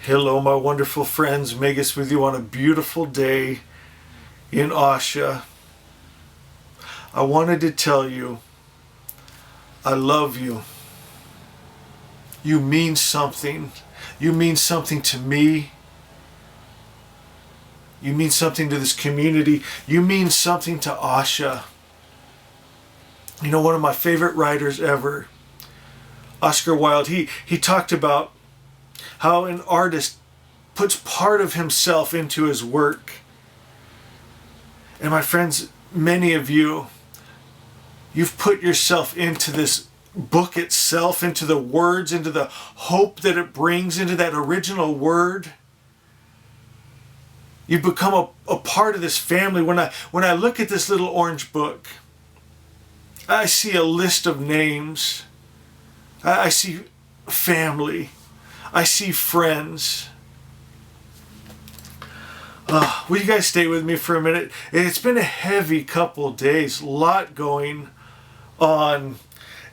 Hello, my wonderful friends. Magus with you on a beautiful day in Asha. I wanted to tell you, I love you. You mean something. You mean something to me. You mean something to this community. You mean something to Asha. You know, one of my favorite writers ever, Oscar Wilde, he talked about how an artist puts part of himself into his work. And my friends, many of you, you've put yourself into this book itself, into the words, into the hope that it brings, into that original word. You've become a part of this family. When I look at this little orange book, I see a list of names. I see family. I see friends. Will you guys stay with me for a minute? It's been a heavy couple days, a lot going on.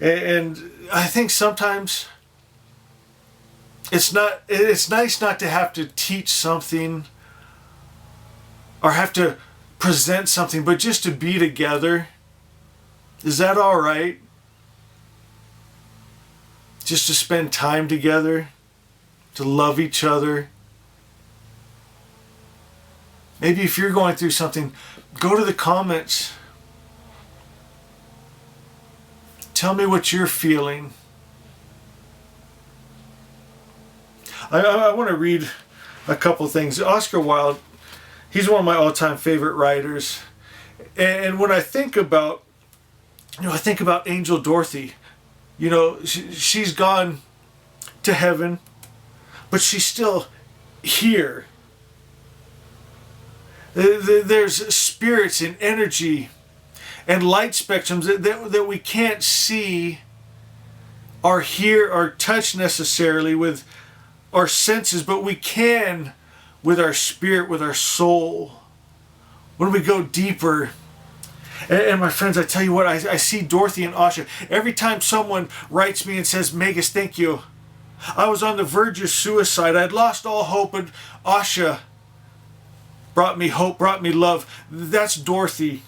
And I think sometimes it's nice not to have to teach something or have to present something, but just to be together. Is that all right? Just to spend time together, to love each other. Maybe if you're going through something, go to the comments. Tell me what you're feeling. I want to read a couple things. Oscar Wilde, he's one of my all-time favorite writers. And when I think about, I think about Angel Dorothy. She's gone to heaven, but she's still here. There's spirits and energy and light spectrums that we can't see or hear or touch necessarily with our senses, but we can with our spirit, with our soul, when we go deeper. And my friends, I tell you what, I see Dorothy and Asha. Every time someone writes me and says, Magus, thank you. I was on the verge of suicide. I'd lost all hope, and Asha brought me hope, brought me love. That's Dorothy.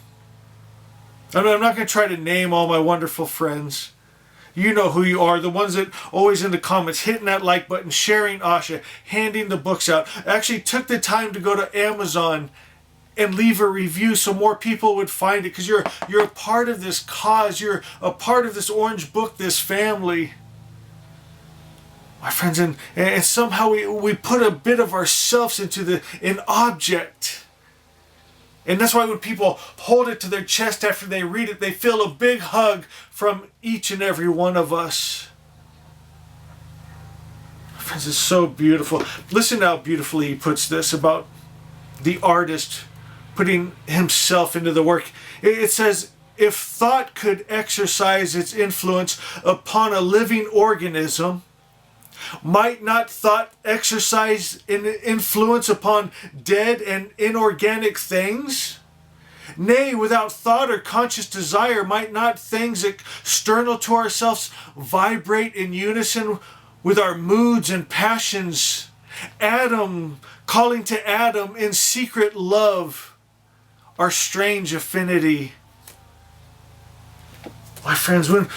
I'm not going to try to name all my wonderful friends. You know who you are, the ones that always in the comments, hitting that like button, sharing Asha, handing the books out. I actually took the time to go to Amazon and leave a review so more people would find it, because you're a part of this cause. You're a part of this orange book, this family. My friends, and somehow we put a bit of ourselves into an object. And that's why when people hold it to their chest after they read it, they feel a big hug from each and every one of us. My friends, it's so beautiful. Listen how beautifully he puts this about the artist putting himself into the work. It says, if thought could exercise its influence upon a living organism, might not thought exercise an influence upon dead and inorganic things? Nay, without thought or conscious desire, might not things external to ourselves vibrate in unison with our moods and passions? Adam calling to Adam in secret love, our strange affinity. My friends, when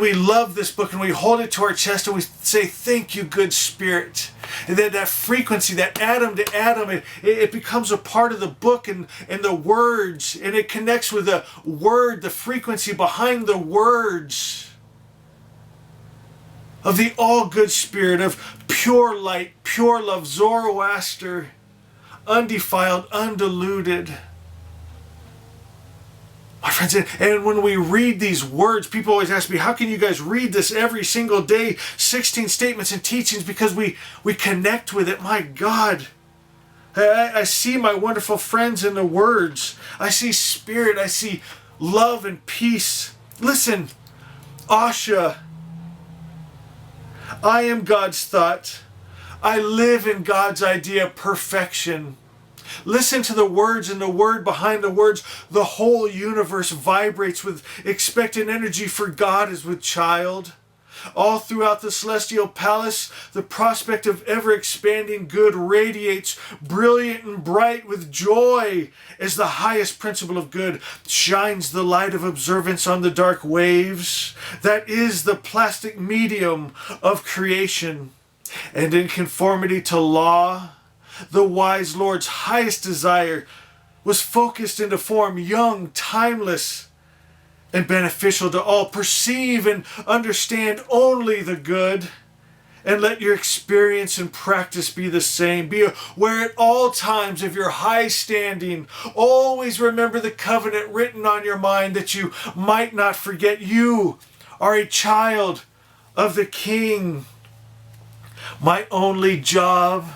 we love this book and we hold it to our chest and we say, thank you, good spirit, and that frequency, that atom to atom, it becomes a part of the book and the words, and it connects with the word, the frequency behind the words of the all good spirit, of pure light, pure love, Zoroaster, undefiled, undiluted. My friends, and when we read these words, people always ask me, how can you guys read this every single day, 16 statements and teachings, because we connect with it. My God, I see my wonderful friends in the words. I see spirit, I see love and peace. Listen, Asha, I am God's thought. I live in God's idea of perfection. Listen to the words and the word behind the words. The whole universe vibrates with expectant energy, for God is with child. All throughout the celestial palace, the prospect of ever-expanding good radiates, brilliant and bright with joy, as the highest principle of good shines the light of observance on the dark waves. That is the plastic medium of creation. And in conformity to law, the wise Lord's highest desire was focused into form, young, timeless, and beneficial to all. Perceive and understand only the good, and let your experience and practice be the same. Be aware at all times of your high standing. Always remember the covenant written on your mind, that you might not forget you are a child of the King. My only job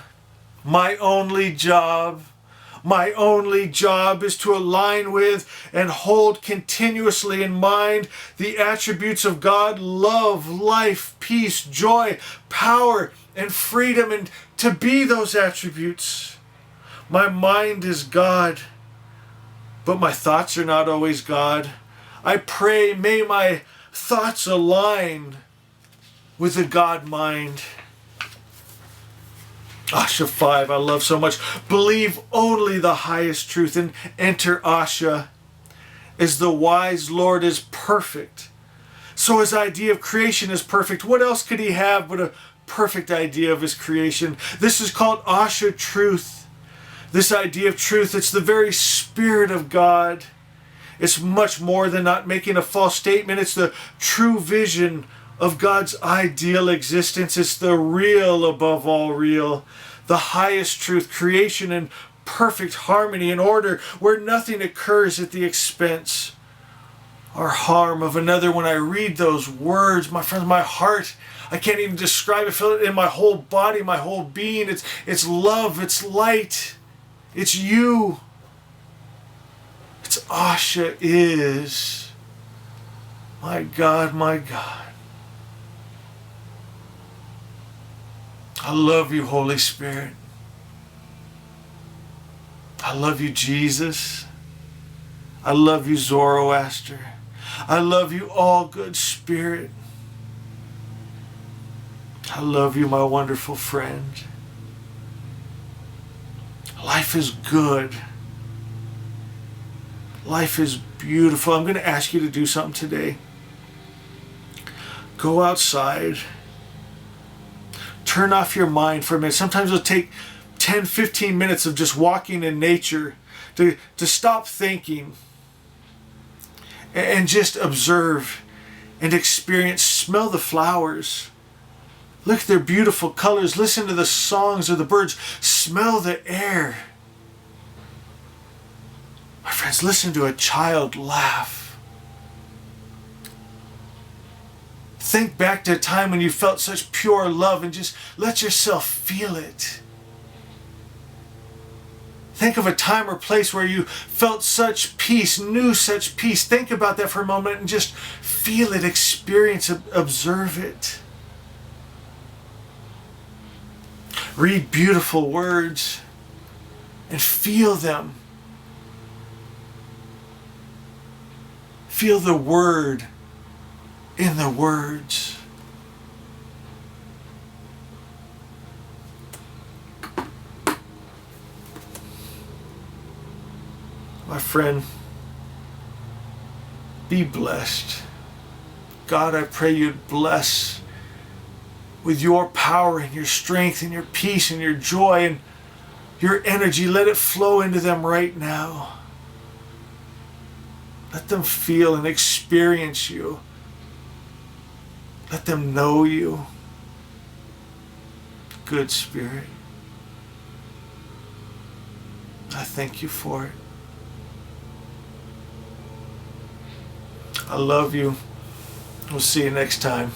is to align with and hold continuously in mind the attributes of God: love, life, peace, joy, power, and freedom, and to be those attributes. My mind is God, but my thoughts are not always God. I pray, may my thoughts align with the God mind. Asha 5, I love so much. Believe only the highest truth and enter Asha. As the wise Lord is perfect, so his idea of creation is perfect. What else could he have but a perfect idea of his creation? This is called Asha truth. This idea of truth, it's the very spirit of God. It's much more than not making a false statement. It's the true vision of God's ideal existence. It's the real above all real, the highest truth, creation in perfect harmony and order, where nothing occurs at the expense or harm of another. When I read those words, my friends, my heart, I can't even describe it. I feel it in my whole body, my whole being. It's love, it's light, it's you. It's Asha is. My God, my God. I love you, Holy Spirit. I love you, Jesus. I love you, Zoroaster. I love you, all good Spirit. I love you, my wonderful friend. Life is good. Life is beautiful. I'm going to ask you to do something today. Go outside. Turn off your mind for a minute. Sometimes it'll take 10, 15 minutes of just walking in nature to stop thinking and just observe and experience. Smell the flowers. Look at their beautiful colors. Listen to the songs of the birds. Smell the air. My friends, listen to a child laugh. Think back to a time when you felt such pure love and just let yourself feel it. Think of a time or place where you felt such peace, knew such peace. Think about that for a moment and just feel it, experience it, observe it. Read beautiful words and feel them. Feel the word in the words. My friend, be blessed. God, I pray you'd bless with your power and your strength and your peace and your joy and your energy. Let it flow into them right now. Let them feel and experience you. Let them know you. Good Spirit, I thank you for it. I love you. We'll see you next time.